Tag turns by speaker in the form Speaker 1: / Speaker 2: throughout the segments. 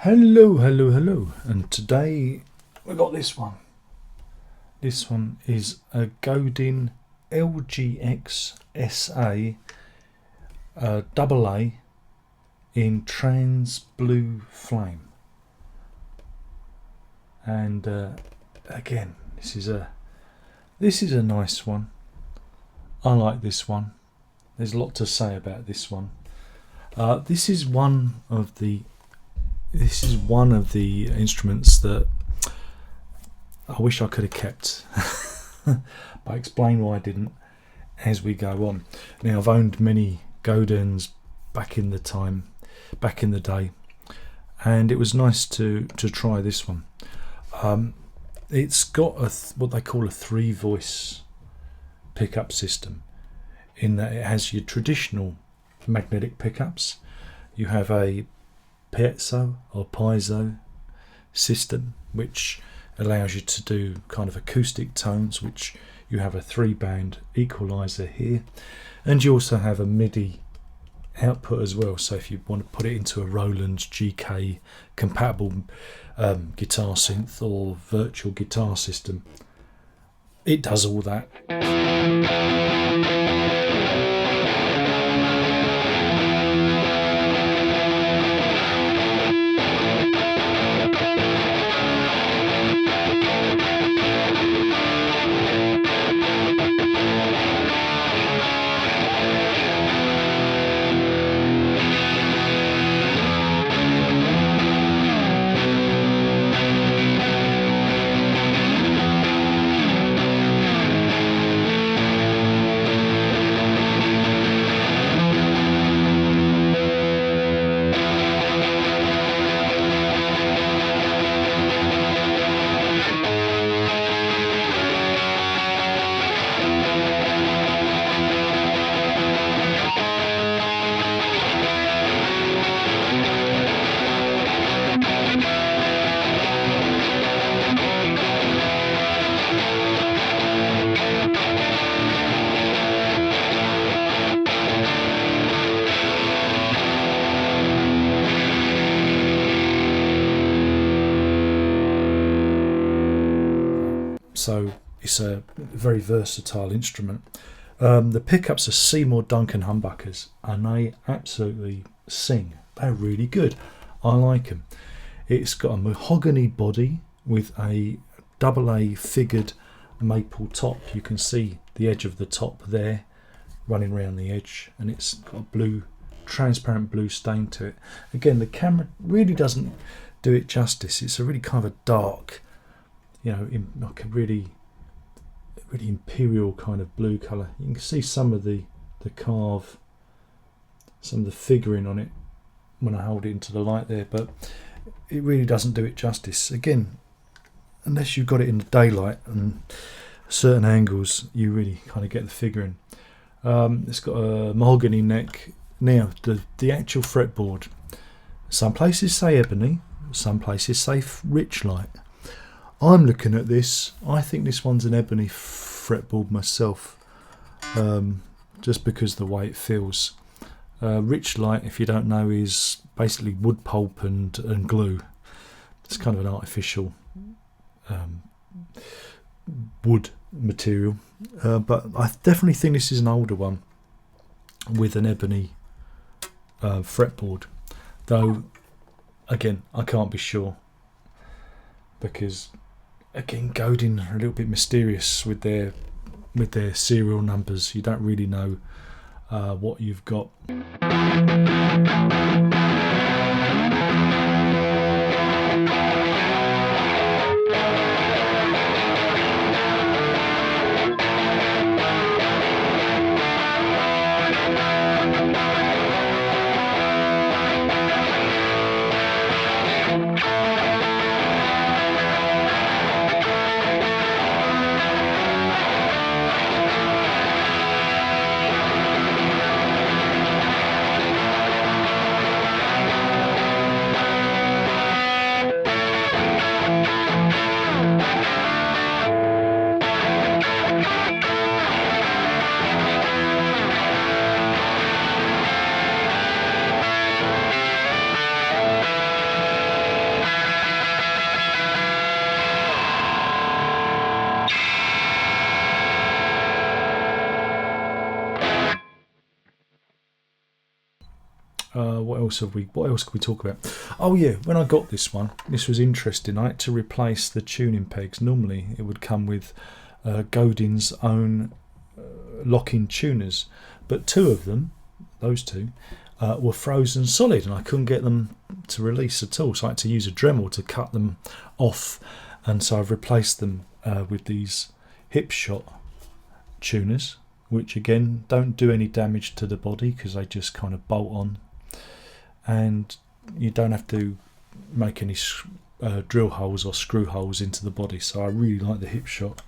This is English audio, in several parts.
Speaker 1: Hello, and today we got this one. This one is a Godin LGX-SA AA in trans blue flame. And again, this is a nice one. I like this one. There's a lot to say about this one. This is one of the instruments that I wish I could have kept, but I explain why I didn't as we go on. Now, I've owned many Godins back in the day, and it was nice to try this one. It's got what they call a 3-voice pickup system, in that it has your traditional magnetic pickups. You have a piezo system, which allows you to do kind of acoustic tones, which you have a 3-band equalizer here, and you also have a MIDI output as well. So if you want to put it into a Roland GK compatible guitar synth or virtual guitar system, it does all that. So it's a very versatile instrument. The pickups are Seymour Duncan humbuckers, and they absolutely sing. They're really good. I like them. It's got a mahogany body with a AA figured maple top. You can see the edge of the top there running around the edge, and it's got a transparent blue stain to it. Again, the camera really doesn't do it justice. It's a really kind of a dark, like a really imperial kind of blue colour. You can see some of the carve, some of the figuring on it when I hold it into the light there, but it really doesn't do it justice. Again, unless you've got it in the daylight and certain angles, you really kind of get the figuring. It's got a mahogany neck. Now, the actual fretboard, some places say ebony, some places say rich light. I'm looking at this. I think this one's an ebony fretboard myself, just because the way it feels. Rich light, if you don't know, is basically wood pulp and glue. It's kind of an artificial wood material, but I definitely think this is an older one with an ebony fretboard. Though, again, I can't be sure, because again, Godin are a little bit mysterious with their serial numbers. You don't really know what you've got. what else can we talk about? Oh yeah, when I got this one, this was interesting. I had to replace the tuning pegs. Normally it would come with Godin's own lock-in tuners, but two of them, those two, were frozen solid, and I couldn't get them to release at all, so I had to use a Dremel to cut them off, and so I've replaced them with these hip shot tuners, which again don't do any damage to the body because they just kind of bolt on, and you don't have to make any drill holes or screw holes into the body. So I really like the hip shot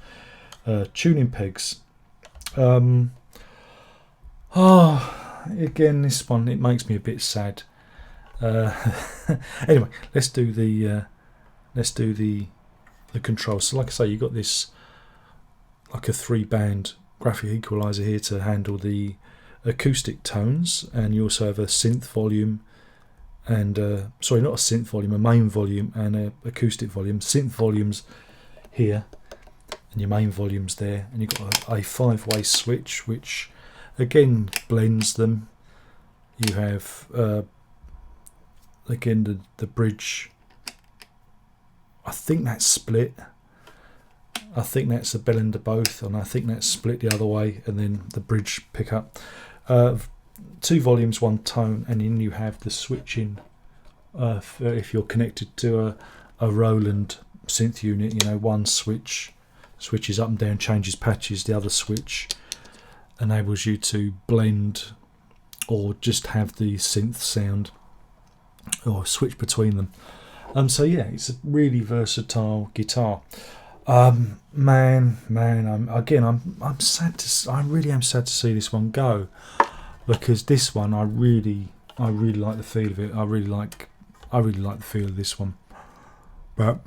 Speaker 1: tuning pegs. Again, this one, it makes me a bit sad. Anyway, let's do the controls. So like I say, you got this like a 3-band graphic equalizer here to handle the acoustic tones, and you also have a synth volume and sorry, not a synth volume, a main volume and a acoustic volume. Synth volumes here and your main volumes there, and you've got a 5-way switch which again blends them. You have again the bridge, I think that's split, I think that's a bell end of both, and I think that's split the other way, and then the bridge pickup. 2 volumes, 1 tone, and then you have the switching if you're connected to a Roland synth unit. You know, one switch switches up and down, changes patches, the other switch enables you to blend or just have the synth sound or switch between them. So yeah, it's a really versatile guitar. I'm sad to. I really am sad to see this one go, because this one I really like the feel of it. I really like the feel of this one, but.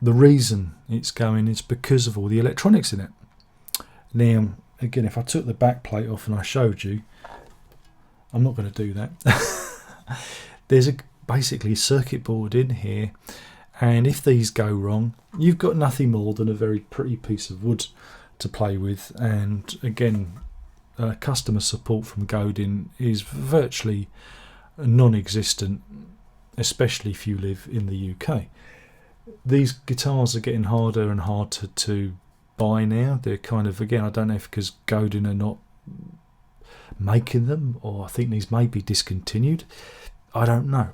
Speaker 1: The reason it's going is because of all the electronics in it. Now, again, if I took the back plate off and I showed you, I'm not going to do that. There's basically a circuit board in here, and if these go wrong, you've got nothing more than a very pretty piece of wood to play with. And again, customer support from Godin is virtually non-existent, especially if you live in the UK. These guitars are getting harder and harder to buy now. They're kind of, again, I don't know if because Godin are not making them, or I think these may be discontinued. I don't know.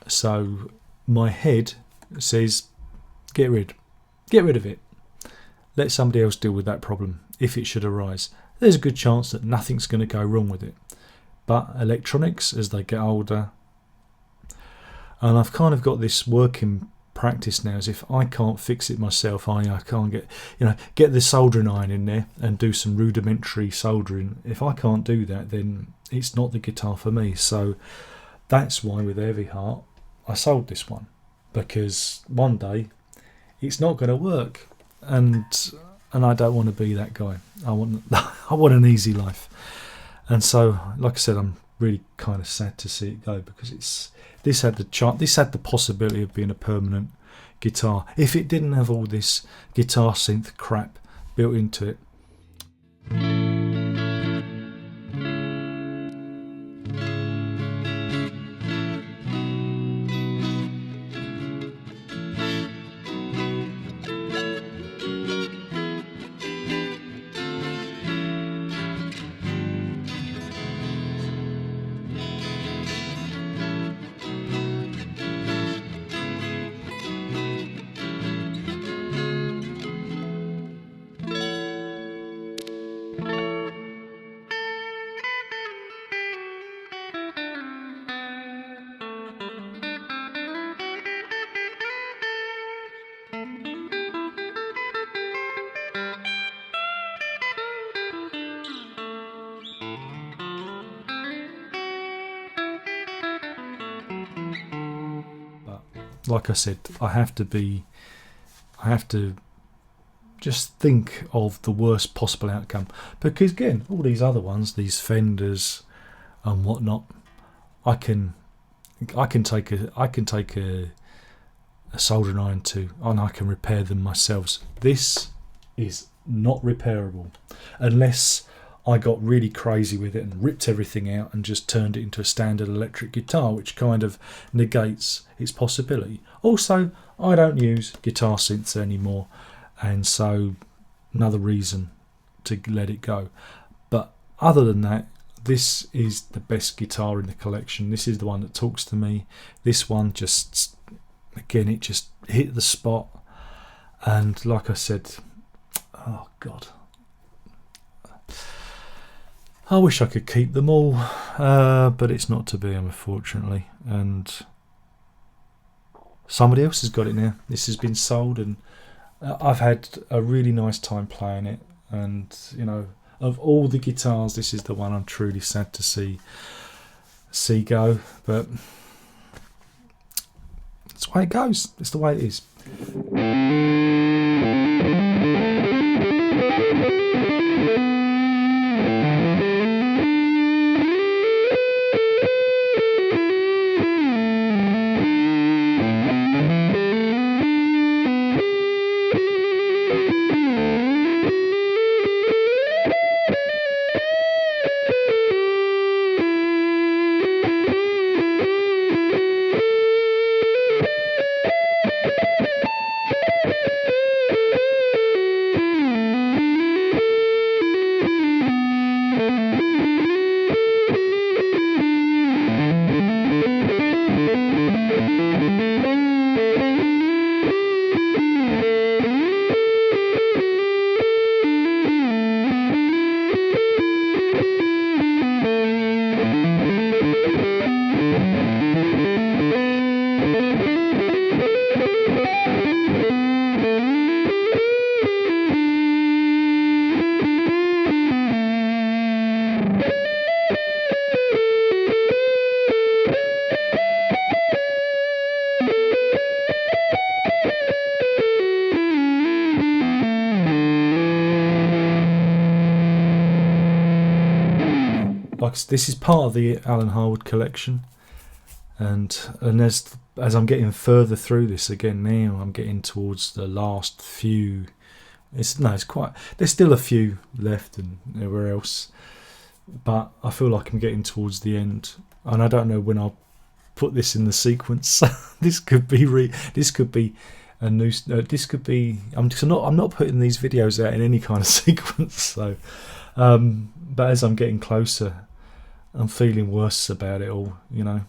Speaker 1: So my head says get rid of it. Let somebody else deal with that problem if it should arise. There's a good chance that nothing's going to go wrong with it. But electronics, as they get older, and I've kind of got this working practice now, as if I can't fix it myself, I can't get the soldering iron in there and do some rudimentary soldering. If I can't do that, then it's not the guitar for me. So that's why with Heavy Heart I sold this one, because one day it's not going to work, and I don't want to be that guy. I want an easy life. And so, like I said, I'm really kind of sad to see it go, because this had the possibility of being a permanent guitar if it didn't have all this guitar synth crap built into it. like I said, I have to just think of the worst possible outcome, because again, all these other ones, these fenders and whatnot, I can take a soldering iron to, and I can repair them myself. This is not repairable unless I got really crazy with it and ripped everything out and just turned it into a standard electric guitar, which kind of negates its possibility. Also, I don't use guitar synths anymore, and so another reason to let it go. But other than that, this is the best guitar in the collection. This is the one that talks to me. This one just, again, it just hit the spot. And like I said, oh God, I wish I could keep them all, but it's not to be, unfortunately. And somebody else has got it now. This has been sold, and I've had a really nice time playing it. And you know, of all the guitars, this is the one I'm truly sad to see go. But it's the way it goes. It's the way it is. This is part of the Alan Harwood collection, and as I'm getting further through this, again now I'm getting towards the last few. There's still a few left and everywhere else, but I feel like I'm getting towards the end, and I don't know when I'll put this in the sequence. This could be a new. This could be. I'm not putting these videos out in any kind of sequence. So, but as I'm getting closer, I'm feeling worse about it all, you know,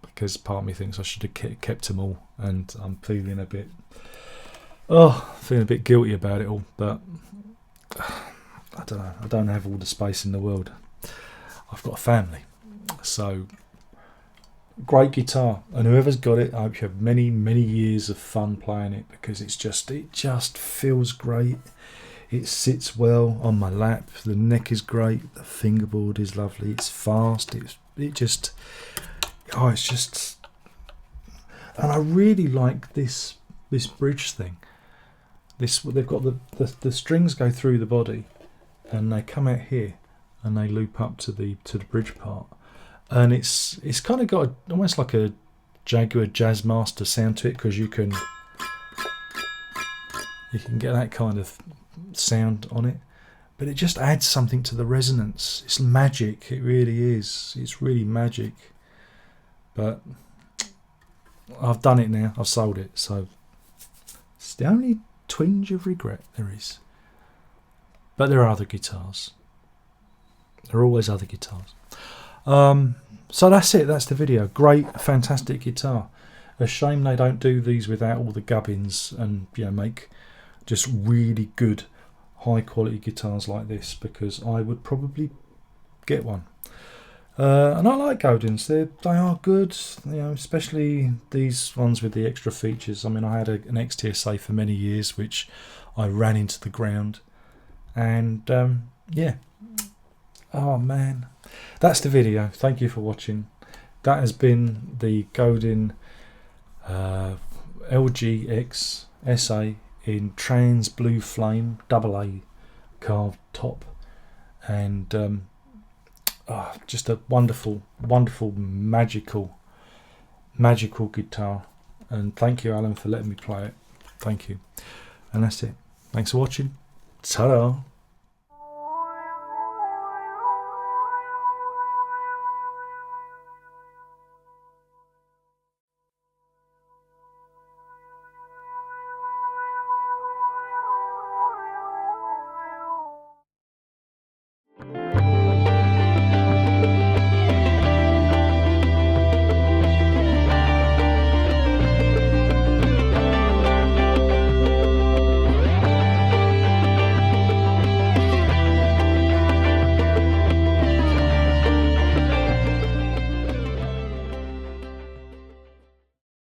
Speaker 1: because part of me thinks I should have kept them all, and I'm feeling a bit guilty about it all. But I don't know. I don't have all the space in the world. I've got a family, so great guitar, and whoever's got it, I hope you have many, many years of fun playing it, because it just feels great. It sits well on my lap. The neck is great. The fingerboard is lovely. It's fast. It's just, and I really like this bridge thing. They've got the strings go through the body, and they come out here, and they loop up to the bridge part, and it's kind of got almost like a Jaguar Jazzmaster sound to it, because you can get that kind of sound on it, but it just adds something to the resonance. It's magic. It really is. It's really magic. But I've done it now. I've sold it, so it's the only twinge of regret there is. But there are other guitars. There are always other guitars. So that's it. That's the video. Great, fantastic guitar. A shame they don't do these without all the gubbins, and make just really good high quality guitars like this, because I would probably get one. And I like Godins. They are good, especially these ones with the extra features. I mean, I had an XTSA for many years, which I ran into the ground, and oh man, that's the video. Thank you for watching. That has been the Godin LGX-SA in trans blue flame, AA carved top, and just a wonderful, wonderful, magical guitar. And thank you, Alan, for letting me play it. Thank you. And that's it. Thanks for watching. Ta-da.